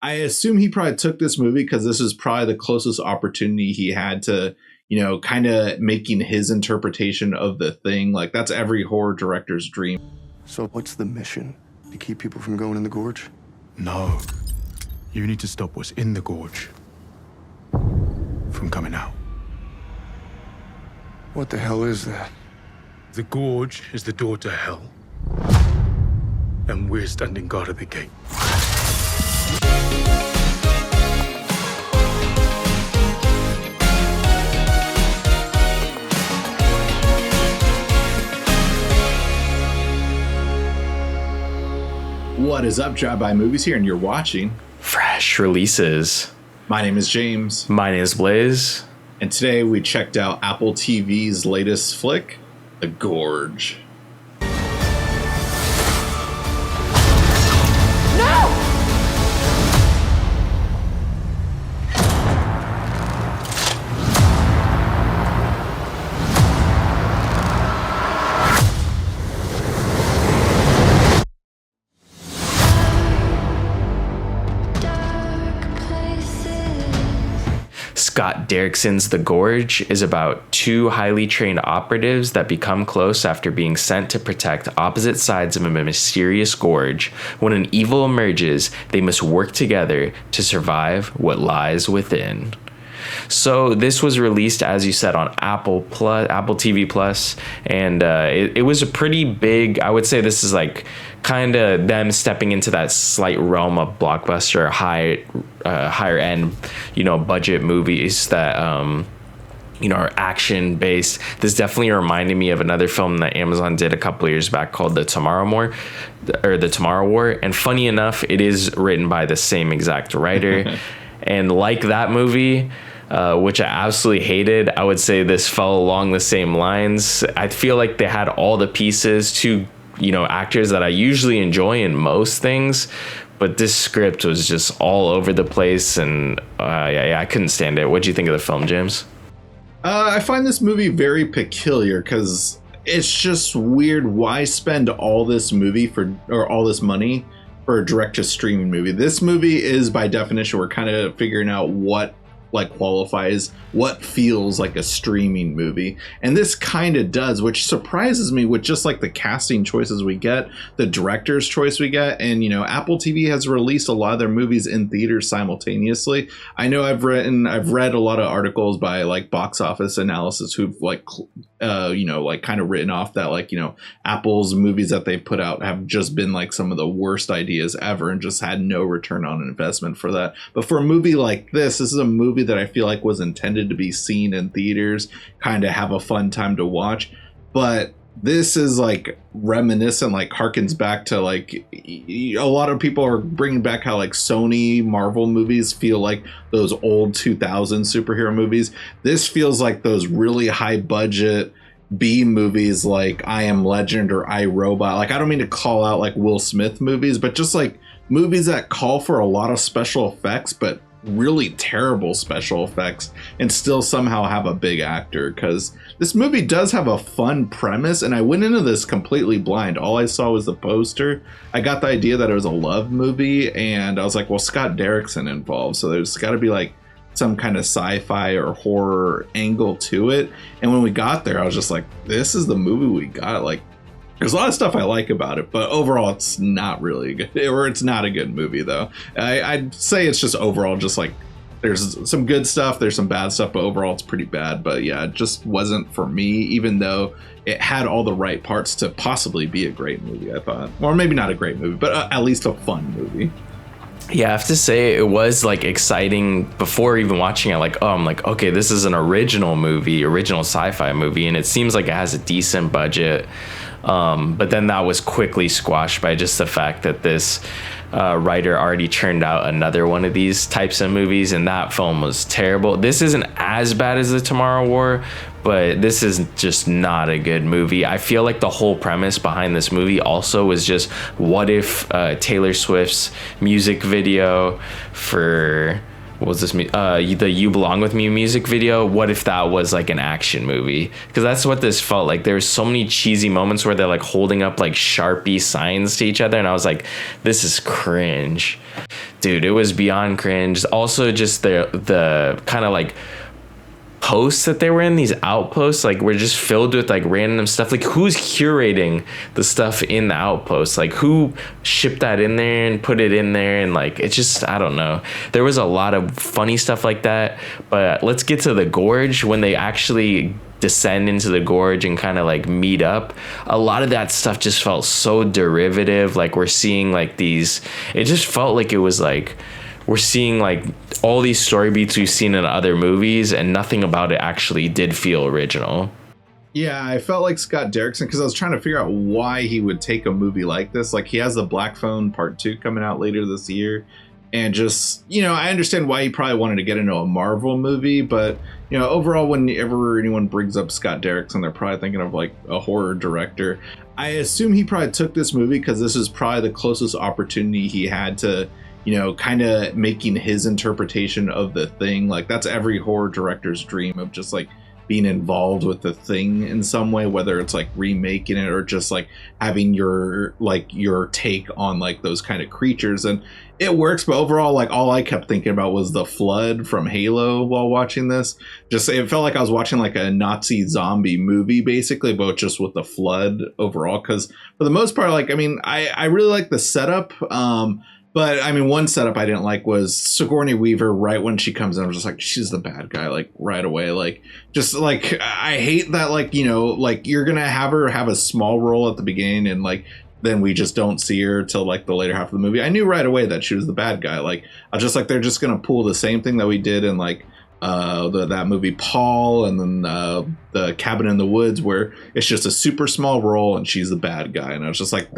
I assume he probably took this movie because this is probably the closest opportunity he had to, kind of making his interpretation of the thing. Like, that's every horror director's dream. So what's the mission? To keep people from going in the gorge? No. You need to stop what's in the gorge from coming out. What the hell is that? The gorge is the door to hell. And we're standing guard at the gate. What is up, Drive-By Movies here, and you're watching Fresh Releases. My name is James. My name is Blaise. And today we checked out Apple TV's latest flick, The Gorge. Scott Derrickson's The Gorge is about two highly trained operatives that become close after being sent to protect opposite sides of a mysterious gorge. When an evil emerges, they must work together to survive what lies within. So this was released, as you said, on Apple TV Plus, and it was a pretty big. I would say this is like kind of them stepping into that slight realm of blockbuster, higher end, budget movies that are action based. This definitely reminded me of another film that Amazon did a couple of years back called The Tomorrow War. And funny enough, it is written by the same exact writer. And like that movie, which I absolutely hated, I would say this fell along the same lines. I feel like they had all the pieces to, actors that I usually enjoy in most things, but this script was just all over the place, and I couldn't stand it. What'd you think of the film, James? I find this movie very peculiar because it's just weird. Why spend all this money for a direct-to-streaming movie? This movie is, by definition, we're kind of figuring out what qualifies, what feels like a streaming movie, and this kind of does, which surprises me with just like the casting choices we get, the director's choice we get. And Apple TV has released a lot of their movies in theaters simultaneously. I know I've read a lot of articles by like box office analysis who've kind of written off that Apple's movies that they put out have just been like some of the worst ideas ever and just had no return on investment for that. But for a movie like this is a movie that I feel like was intended to be seen in theaters, kind of have a fun time to watch. But this is like reminiscent, like harkens back to like a lot of people are bringing back how like Sony Marvel movies feel like those old 2000 superhero movies. This feels like those really high budget B movies like I Am Legend or I, Robot. Like, I don't mean to call out like Will Smith movies, but just like movies that call for a lot of special effects, but really terrible special effects, and still somehow have a big actor. Because this movie does have a fun premise, and I went into this completely blind. All I saw was the poster. I got the idea that it was a love movie, and I was like, well, Scott Derrickson involved, so there's got to be like some kind of sci-fi or horror angle to it. And when we got there, I was just like, this is the movie we got. Like, there's a lot of stuff I like about it, but overall it's not really good, or it's not a good movie though. I'd say it's just overall just like there's some good stuff, there's some bad stuff, but overall it's pretty bad. But yeah, it just wasn't for me, even though it had all the right parts to possibly be a great movie, I thought. Or maybe not a great movie, but at least a fun movie. Yeah, I have to say it was like exciting before even watching it. Like, I'm like, okay, this is an original sci-fi movie, and it seems like it has a decent budget. But then that was quickly squashed by just the fact that this writer already churned out another one of these types of movies, and that film was terrible. This isn't as bad as The Tomorrow War, but this is just not a good movie. I feel like the whole premise behind this movie also was just, what if Taylor Swift's music video for what was this the You Belong With Me music video, what if that was like an action movie? Because that's what this felt like. There's so many cheesy moments where they're like holding up like Sharpie signs to each other, and I was like, this is cringe, dude. It was beyond cringe. Also just the kind of like posts that they were in, these outposts, like were just filled with like random stuff. Like who's curating the stuff in the outposts? Like who shipped that in there and put it in there? And like, it's just, I don't know. There was a lot of funny stuff like that. But let's get to the gorge. When they actually descend into the gorge and kind of like meet up, a lot of that stuff just felt so derivative. Like we're seeing like these, it just felt like it was like we're seeing like all these story beats we've seen in other movies, and nothing about it actually did feel original. Yeah, I felt like Scott Derrickson, because I was trying to figure out why he would take a movie like this. Like, he has the Black Phone Part 2 coming out later this year. And just, you know, I understand why he probably wanted to get into a Marvel movie. But, you know, overall, whenever anyone brings up Scott Derrickson, they're probably thinking of, like, a horror director. I assume he probably took this movie because this is probably the closest opportunity he had to, you know, kind of making his interpretation of The Thing. Like, that's every horror director's dream, of just like being involved with The Thing in some way, whether it's like remaking it or just like having your take on like those kind of creatures. And it works, but overall, like, all I kept thinking about was the flood from Halo while watching this. Just, it felt like I was watching like a Nazi zombie movie basically, but just with the flood overall. Because for the most part, like, I mean, I really like the setup. But I mean, one setup I didn't like was Sigourney Weaver. Right when she comes in, I was just like, she's the bad guy, like right away. Like, just like, I hate that, like, you know, like, you're gonna have her have a small role at the beginning, and like then we just don't see her till like the later half of the movie. I knew right away that she was the bad guy. Like, I was just like, they're just gonna pull the same thing that we did in like that movie Paul, and then the Cabin in the Woods, where it's just a super small role and she's the bad guy. And I was just like,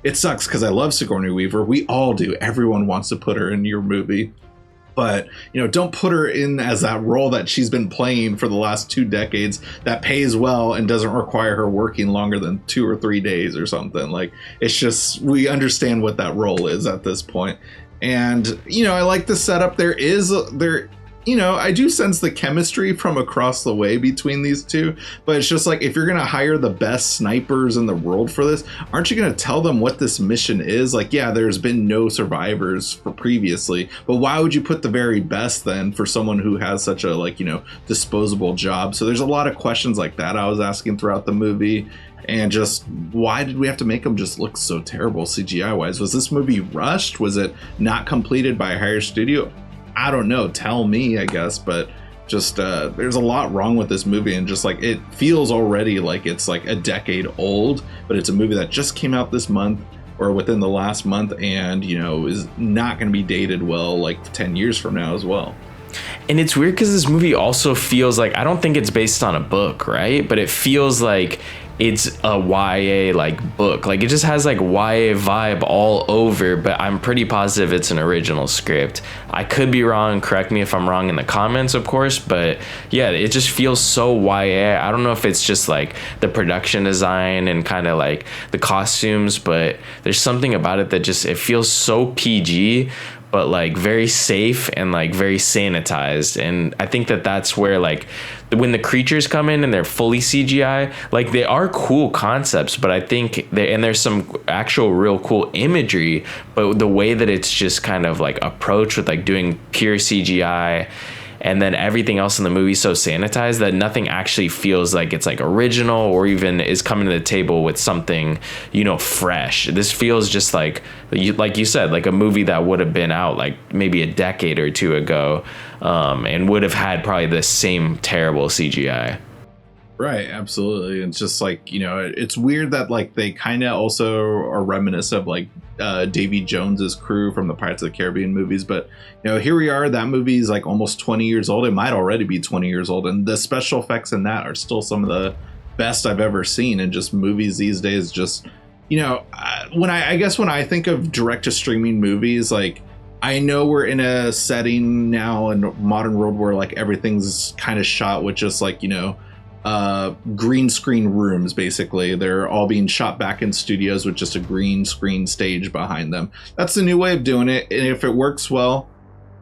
it sucks, because I love Sigourney Weaver. We all do. Everyone wants to put her in your movie. But, you know, don't put her in as that role that she's been playing for the last 2 decades that pays well and doesn't require her working longer than 2 or 3 days or something. Like, it's just, we understand what that role is at this point. And, you know, I like the setup. You know, I do sense the chemistry from across the way between these two, but it's just like, if you're going to hire the best snipers in the world for this, aren't you going to tell them what this mission is? Like, yeah, there's been no survivors for previously, but why would you put the very best then for someone who has such a, like, you know, disposable job? So there's a lot of questions like that I was asking throughout the movie. And just, why did we have to make them just look so terrible CGI wise? Was this movie rushed? Was it not completed by a higher studio? I don't know, tell me, I guess, but just there's a lot wrong with this movie, and just like, it feels already like it's like a decade old, but it's a movie that just came out this month or within the last month, and, you know, is not going to be dated well like 10 years from now as well. And it's weird because this movie also feels like, I don't think it's based on a book, right? But it feels like it's a YA like book. Like, it just has like YA vibe all over, but I'm pretty positive it's an original script. I could be wrong. Correct me if I'm wrong in the comments, of course. But yeah, it just feels so YA. I don't know if it's just like the production design and kind of like the costumes, but there's something about it that just, it feels so PG, but like very safe and like very sanitized. And I think that that's where, like, when the creatures come in and they're fully CGI, like, they are cool concepts, but I think there's some actual real cool imagery, but the way that it's just kind of like approached with like doing pure CGI, and then everything else in the movie so sanitized that nothing actually feels like it's like original or even is coming to the table with something, you know, fresh. This feels just like you said, like a movie that would have been out like maybe a decade or two ago, and would have had probably the same terrible CGI. Right, absolutely. It's just like, you know, it's weird that like they kind of also are reminiscent of like Davy Jones's crew from the Pirates of the Caribbean movies. But, you know, here we are, that movie is like almost 20 years old. It might already be 20 years old, and the special effects in that are still some of the best I've ever seen. And just movies these days, just, you know, when I think of direct to streaming movies, like, I know we're in a setting now in a modern world where like everything's kind of shot with just like, you know, green screen rooms. Basically, they're all being shot back in studios with just a green screen stage behind them. That's the new way of doing it, and if it works well,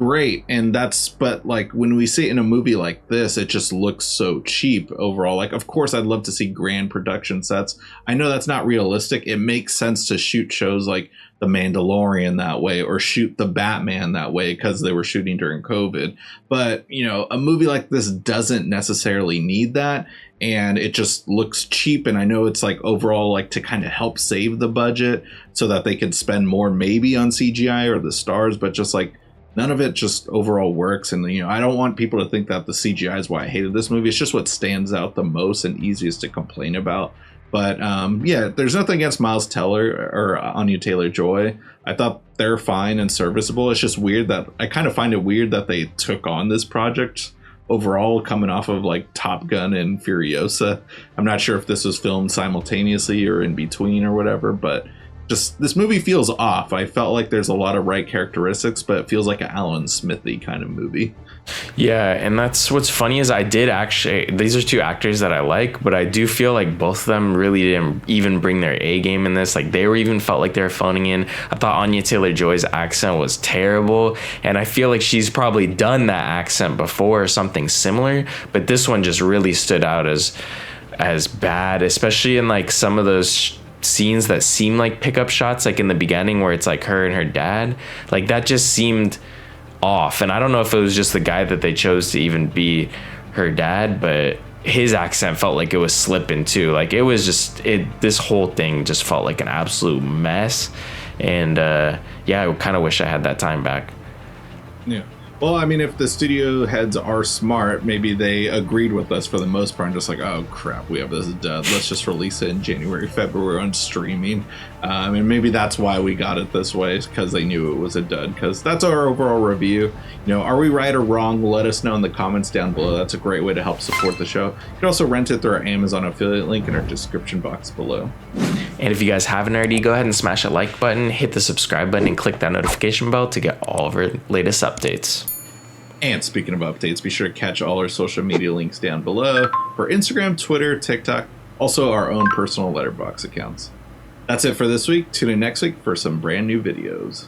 great, and but like when we see it in a movie like this, it just looks so cheap overall. Like, of course I'd love to see grand production sets. I know that's not realistic. It makes sense to shoot shows like The Mandalorian that way, or shoot The Batman that way, because they were shooting during COVID. But you know, a movie like this doesn't necessarily need that, and it just looks cheap. And I know it's like overall like to kind of help save the budget so that they could spend more maybe on CGI or the stars, but just like none of it just overall works. And you know, I don't want people to think that the CGI is why I hated this movie. It's just what stands out the most and easiest to complain about. But yeah, there's nothing against Miles Teller or Anya Taylor-Joy. I thought they're fine and serviceable. It's just weird that I kind of find it weird that they took on this project overall, coming off of like Top Gun and Furiosa. I'm not sure if this was filmed simultaneously or in between or whatever, but just this movie feels off. I felt like there's a lot of right characteristics, but it feels like an Alan Smithy kind of movie. Yeah, and that's what's funny is I did actually, these are two actors that I like, but I do feel like both of them really didn't even bring their A game in this. Like, they were even felt like they were phoning in. I thought Anya Taylor-Joy's accent was terrible, and I feel like she's probably done that accent before or something similar, but this one just really stood out as bad, especially in like some of those scenes that seem like pickup shots, like in the beginning where it's like her and her dad. Like, that just seemed off, and I don't know if it was just the guy that they chose to even be her dad, but his accent felt like it was slipping too. Like, it was just this whole thing just felt like an absolute mess. And yeah, I kind of wish I had that time back. Yeah. Well, I mean, if the studio heads are smart, maybe they agreed with us for the most part, and just like, oh crap, we have this dud. Let's just release it in January, February on streaming. And maybe that's why we got it this way, because they knew it was a dud. Because that's our overall review. You know, are we right or wrong? Let us know in the comments down below. That's a great way to help support the show. You can also rent it through our Amazon affiliate link in our description box below. And if you guys haven't already, go ahead and smash that like button, hit the subscribe button, and click that notification bell to get all of our latest updates. And speaking of updates, be sure to catch all our social media links down below for Instagram, Twitter, TikTok, also our own personal letterbox accounts. That's it for this week. Tune in next week for some brand new videos.